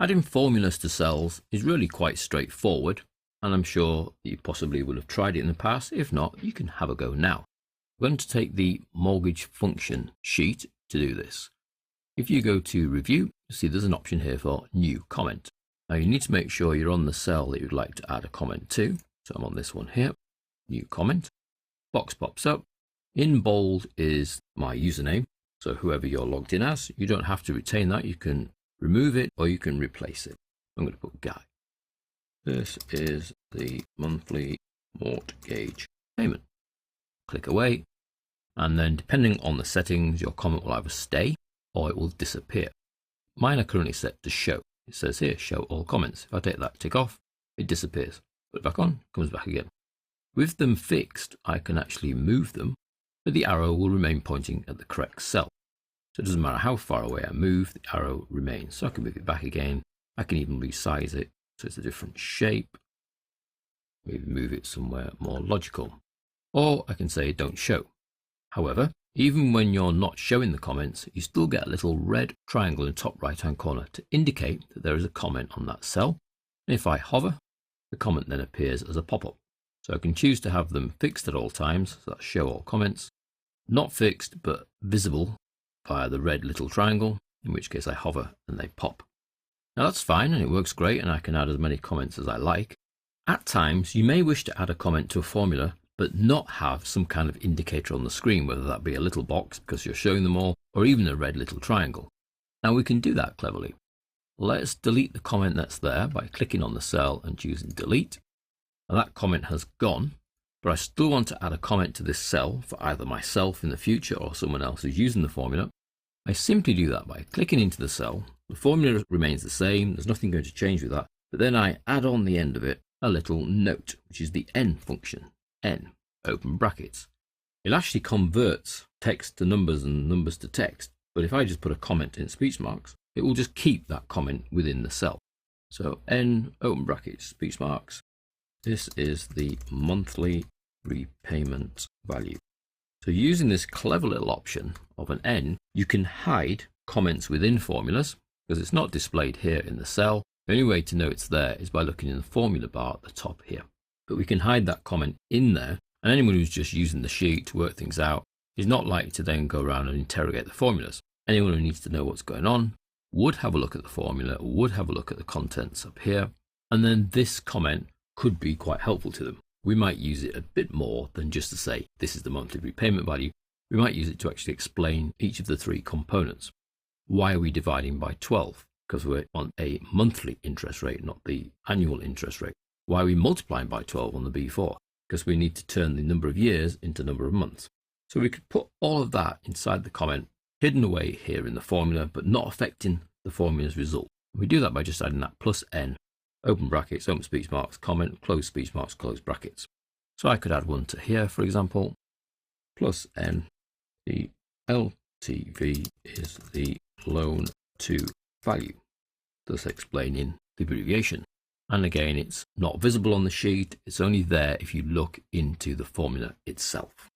Adding formulas to cells is really quite straightforward, and I'm sure you possibly will have tried it in the past. If not, you can have a go now. We're going to take the mortgage function sheet to do this. If you go to review, you'll see there's an option here for new comment. Now you need to make sure you're on the cell that you'd like to add a comment to. So I'm on this one here, new comment. Box pops up. In bold is my username. So whoever you're logged in as, you don't have to retain that. You can remove it or you can replace it. I'm going to put Guy. This is the monthly mortgage payment. Click away. And then depending on the settings, your comment will either stay or it will disappear. Mine are currently set to show. It says here, show all comments. If I take that tick off, it disappears. Put it back on, comes back again. With them fixed, I can actually move them, but the arrow will remain pointing at the correct cell. So it doesn't matter how far away I move, the arrow remains. So I can move it back again. I can even resize it so it's a different shape. Maybe move it somewhere more logical. Or I can say don't show. However, even when you're not showing the comments, you still get a little red triangle in the top right hand corner to indicate that there is a comment on that cell. And if I hover, the comment then appears as a pop-up. So I can choose to have them fixed at all times, so that's show all comments, not fixed but visible via the red little triangle, in which case I hover and they pop. Now that's fine and it works great and I can add as many comments as I like. At times you may wish to add a comment to a formula but not have some kind of indicator on the screen, whether that be a little box because you're showing them all or even a red little triangle. Now we can do that cleverly. Let's delete the comment that's there by clicking on the cell and choosing delete. Now that comment has gone, but I still want to add a comment to this cell for either myself in the future or someone else who's using the formula. I simply do that by clicking into the cell. The formula remains the same, there's nothing going to change with that, but then I add on the end of it a little note, which is the n function, n, open brackets. It actually converts text to numbers and numbers to text, but if I just put a comment in speech marks, it will just keep that comment within the cell. So n, open brackets, speech marks. This is the monthly repayment value. So using this clever little option of an n, you can hide comments within formulas because it's not displayed here in the cell. The only way to know it's there is by looking in the formula bar at the top here. But we can hide that comment in there, and anyone who's just using the sheet to work things out is not likely to then go around and interrogate the formulas. Anyone who needs to know what's going on would have a look at the formula, would have a look at the contents up here, and then this comment could be quite helpful to them. We might use it a bit more than just to say this is the monthly repayment value. We might use it to actually explain each of the three components. Why are we dividing by 12? Because we want a monthly interest rate, not the annual interest rate. Why are we multiplying by 12 on the B4? Because we need to turn the number of years into number of months. So we could put all of that inside the comment, hidden away here in the formula, but not affecting the formula's result. We do that by just adding that plus n, open brackets, open speech marks, comment, close speech marks, close brackets. So I could add one to here, for example, plus n, the LTV is the loan to value, thus explaining the abbreviation. And again, it's not visible on the sheet. It's only there if you look into the formula itself.